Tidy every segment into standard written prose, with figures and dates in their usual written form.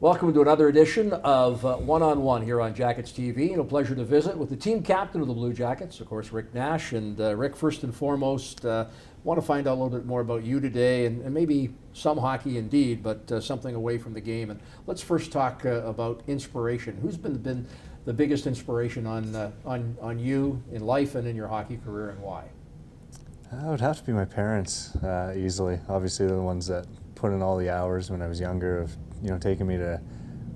Welcome to another edition of One-on-One here on Jackets TV, and a pleasure to visit with the team captain of the Blue Jackets, of course, Rick Nash. And Rick, first and foremost, want to find out a little bit more about you today, and maybe some hockey indeed, but something away from the game. And let's first talk about inspiration. Who's been the biggest inspiration on you in life and in your hockey career, and why? It would have to be my parents, easily. Obviously, they're the ones that put in all the hours when I was younger of, taking me to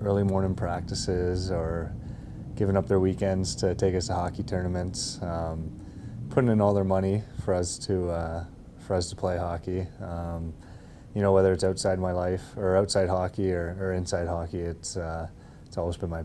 early morning practices or giving up their weekends to take us to hockey tournaments, putting in all their money for us to play hockey. Whether it's outside my life or outside hockey or inside hockey, it's always been my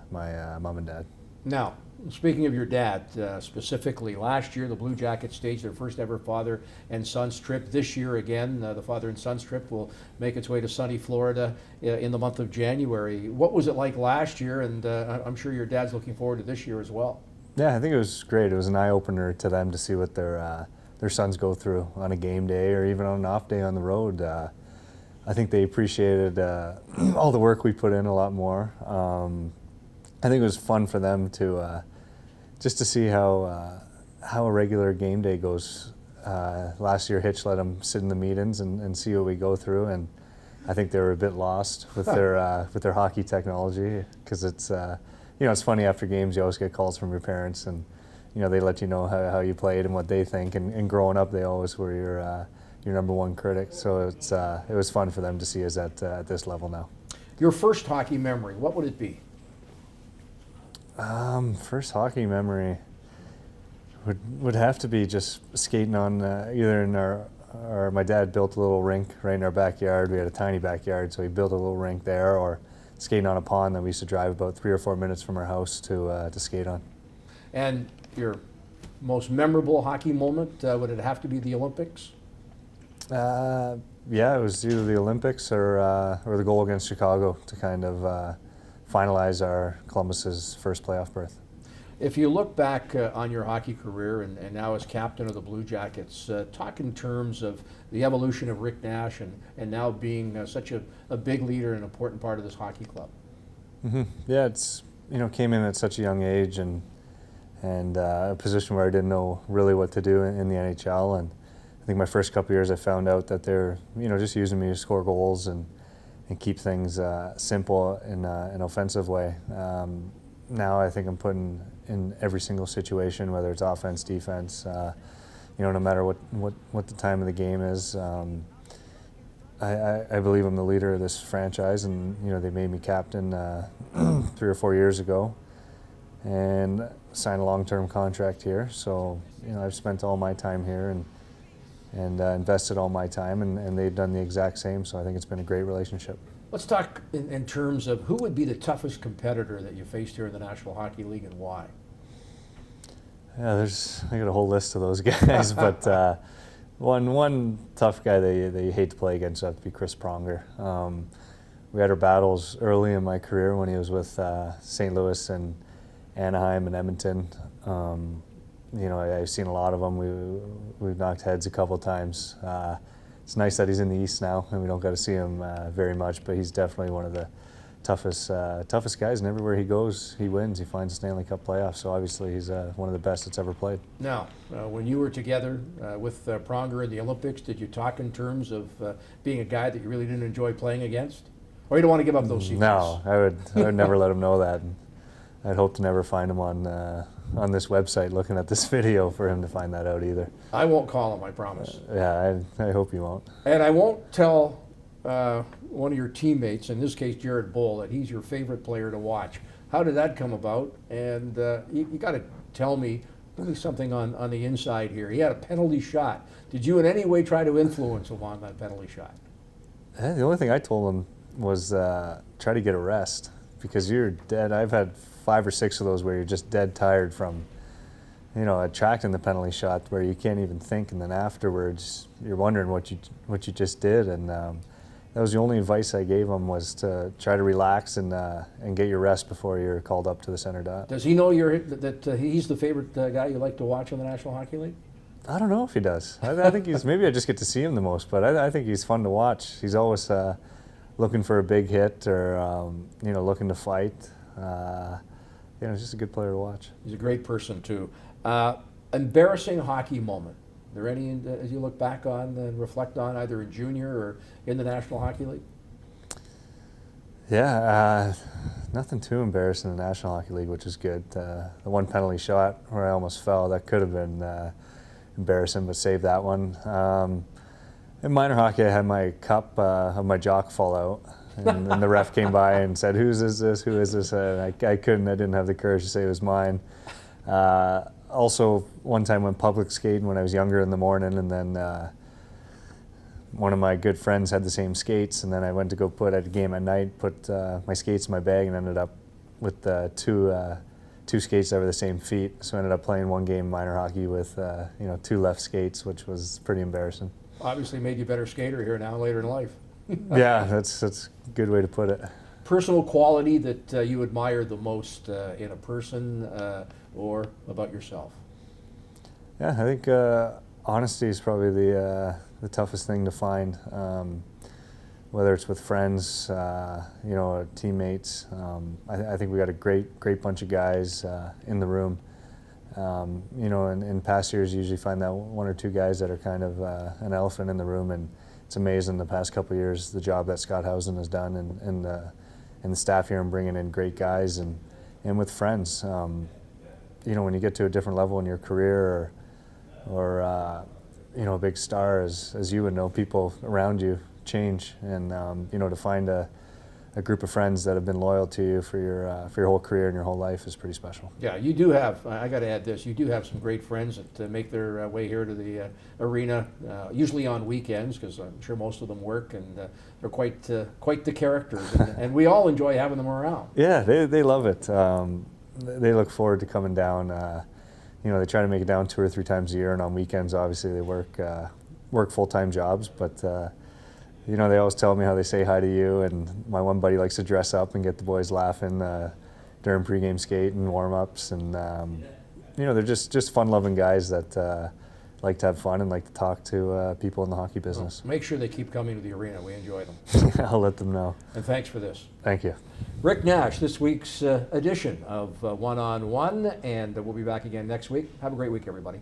mom and dad. Now, speaking of your dad, specifically, last year the Blue Jackets staged their first ever father and son's trip. This year again, the father and son's trip will make its way to sunny Florida in the month of January. What was it like last year? And I'm sure your dad's looking forward to this year as well. Yeah, I think it was great. It was an eye-opener to them to see what their sons go through on a game day or even on an off day on the road. I think they appreciated all the work we put in a lot more. I think it was fun for them to just to see how a regular game day goes. Last year, Hitch let them sit in the meetings and see what we go through, and I think they were a bit lost with their hockey technology, because it's it's funny after games you always get calls from your parents, and they let you know how you played and what they think, and growing up they always were your number one critic. So it was fun for them to see us at this level now. Your first hockey memory, what would it be? First hockey memory would have to be just skating on either in my dad built a little rink right in our backyard. We had a tiny backyard, so he built a little rink there, or skating on a pond that we used to drive about 3 or 4 minutes from our house to skate on. And your most memorable hockey moment, would it have to be the Olympics? Yeah, it was either the Olympics or the goal against Chicago to kind of finalize our Columbus's first playoff berth. If you look back on your hockey career and now as captain of the Blue Jackets, talk in terms of the evolution of Rick Nash and now being such a big leader and important part of this hockey club. Mm-hmm. Yeah, it's came in at such a young age and a position where I didn't know really what to do in the NHL, and I think my first couple of years I found out that they're just using me to score goals and keep things simple in an offensive way. Now I think I'm putting in every single situation, whether it's offense, defense, no matter what the time of the game is. I believe I'm the leader of this franchise, and they made me captain 3 or 4 years ago, and signed a long-term contract here. So I've spent all my time here and invested all my time, and they've done the exact same, so I think it's been a great relationship. Let's talk in terms of who would be the toughest competitor that you faced here in the National Hockey League, and why? Yeah, I got a whole list of those guys, but one tough guy that you hate to play against would have to be Chris Pronger. We had our battles early in my career when he was with St. Louis and Anaheim and Edmonton. I've seen a lot of them. We've knocked heads a couple of times. It's nice that he's in the East now, and we don't got to see him very much, but he's definitely one of the toughest guys, and everywhere he goes, he wins. He finds a Stanley Cup playoff, so obviously he's one of the best that's ever played. Now, when you were together with Pronger in the Olympics, did you talk in terms of being a guy that you really didn't enjoy playing against? Or you don't want to give up those secrets? No, I would never let him know that. I'd hope to never find him on this website looking at this video for him to find that out either. I won't call him, I promise. I hope you won't. And I won't tell one of your teammates, in this case Jared Bull, that he's your favorite player to watch. How did that come about? And you got to tell me something on the inside here. He had a penalty shot. Did you in any way try to influence him on that penalty shot? The only thing I told him was try to get a rest, because you're dead. I've had 5 or 6 of those where you're just dead tired from, attracting the penalty shot, where you can't even think, and then afterwards you're wondering what you just did. And that was the only advice I gave him, was to try to relax and get your rest before you're called up to the center dot. Does he know that he's the favorite guy you like to watch in the National Hockey League? I don't know if he does. I think he's, maybe I just get to see him the most, but I think he's fun to watch. He's always looking for a big hit or looking to fight. He's just a good player to watch. He's a great person too. Embarrassing hockey moment. Are there any as you look back on and reflect on, either in junior or in the National Hockey League? Yeah, nothing too embarrassing in the National Hockey League, which is good. The one penalty shot where I almost fell, that could have been embarrassing, but saved that one. In minor hockey, I had my cup of my jock fall out, and then the ref came by and said, "Who is this? Who is this?" And I didn't have the courage to say it was mine. Also, one time went public skating when I was younger in the morning, and then one of my good friends had the same skates, and then I went to go put at a game at night, put my skates in my bag, and ended up with two skates that were the same feet. So I ended up playing one game minor hockey with two left skates, which was pretty embarrassing. Obviously made you a better skater here now later in life. Yeah, that's a good way to put it. Personal quality that you admire the most in a person or about yourself? Yeah, I think honesty is probably the toughest thing to find, whether it's with friends, teammates. I think we got a great bunch of guys in the room. In past years, you usually find that one or two guys that are kind of an elephant in the room, and it's amazing the past couple of years the job that Scott Housen has done and the staff here and bringing in great guys and with friends. When you get to a different level in your career or a big star, as you would know, people around you change, and to find a group of friends that have been loyal to you for your whole career and your whole life is pretty special. Yeah, you do have, I got to add this, you do have some great friends that make their way here to the arena, usually on weekends, because I'm sure most of them work, and they're quite the characters, and we all enjoy having them around. Yeah, they love it. They look forward to coming down. They try to make it down 2 or 3 times a year, and on weekends, obviously, they work full-time jobs, but they always tell me how they say hi to you, and my one buddy likes to dress up and get the boys laughing during pregame skate and warm-ups, and they're just fun-loving guys that like to have fun and like to talk to people in the hockey business. Well, make sure they keep coming to the arena. We enjoy them. I'll let them know. And thanks for this. Thank you. Rick Nash, this week's edition of One on One, and we'll be back again next week. Have a great week, everybody.